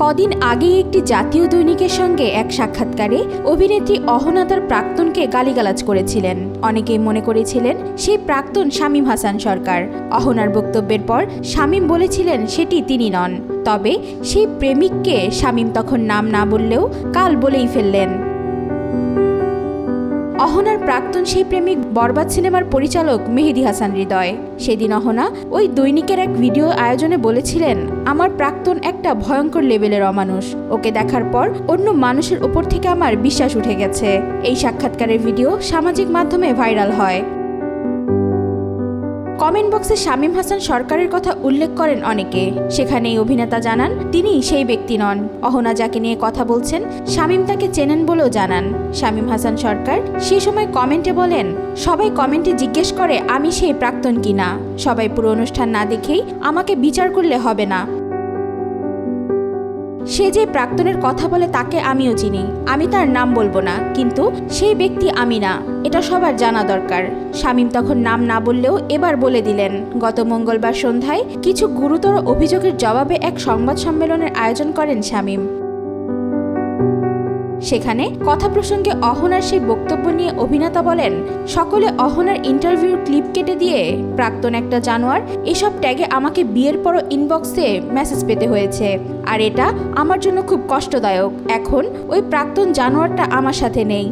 কদিন আগে একটি জাতীয় দৈনিকের সঙ্গে এক সাক্ষাৎকারে অভিনেত্রী অহনা তার প্রাক্তনকে গালিগালাজ করেছিলেন। অনেকেই মনে করেছিলেন সেই প্রাক্তন শামীম হাসান সরকার। অহনার বক্তব্যের পর শামীম বলেছিলেন সেটি তিনি নন, তবে সেই প্রেমিককে শামীম তখন নাম না বললেও কাল বলেই ফেললেন। অহনার প্রাক্তন সেই প্রেমিক বরবাদ সিনেমার পরিচালক মেহেদী হাসান হৃদয়। সেদিন অহনা ওই দৈনিকের এক ভিডিও আয়োজনে বলেছিলেন, আমার প্রাক্তন একটা ভয়ঙ্কর লেভেলের অমানুষ। ওকে দেখার পর অন্য মানুষের ওপর থেকে আমার বিশ্বাস উঠে গেছে। এই সাক্ষাৎকারের ভিডিও সামাজিক মাধ্যমে ভাইরাল হয়। কমেন্ট বক্সে শামীম হাসান সরকারের কথা উল্লেখ করেন অনেকে। সেখানে এই অভিনেতা জানান তিনি সেই ব্যক্তি নন। অহনা যাকে নিয়ে কথা বলছেন শামীম তাকে চেনেন বলেও জানান। শামীম হাসান সরকার সে সময় কমেন্টে বলেন, সবাই কমেন্টে জিজ্ঞেস করে আমি সেই প্রাক্তন কিনা। সবাই পুরো অনুষ্ঠান না দেখেই আমাকে বিচার করলে হবে না। সে যে প্রাক্তনের কথা বলে তাকে আমিও চিনি। আমি তার নাম বলবো না, কিন্তু সেই ব্যক্তি আমি না, এটা সবার জানা দরকার। শামীম তখন নাম না বললেও এবার বলে দিলেন। গত মঙ্গলবার সন্ধ্যায় কিছু গুরুতর অভিযোগের জবাবে এক সংবাদ সম্মেলনের আয়োজন করেন শামীম। সেখানে কথা প্রসঙ্গে অহনার সেই বক্তব্য নিয়ে অভিনেতা বলেন, সকলে অহনার ইন্টারভিউর ক্লিপ কেটে দিয়ে প্রাক্তন একটা জানোয়ার এসব ট্যাগে আমাকে বিয়ের পরও ইনবক্সে মেসেজ পেতে হয়েছে, আর এটা আমার জন্য খুব কষ্টদায়ক। এখন ওই প্রাক্তন জানোয়ারটা আমার সাথে নেই।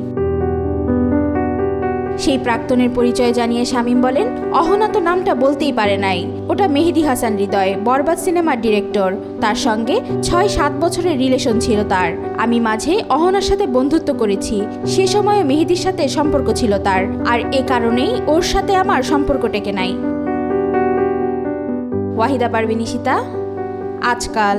সেই প্রাক্তনের পরিচয় জানিয়ে শামীম বলেন, অহনা তো নামটা বলতেই পারে নাই। ওটা মেহেদী হাসান হৃদয়, বরবাদ সিনেমার ডিরেক্টর। তার সঙ্গে 6-7 বছরের রিলেশন ছিল তার। আমি মাঝে অহনার সাথে বন্ধুত্ব করেছি, সে সময়ে মেহেদীর সাথে সম্পর্ক ছিল তার, আর এ কারণেই ওর সাথে আমার সম্পর্ক টেকে নাই। ওয়াহিদা পারভিন, আজকাল।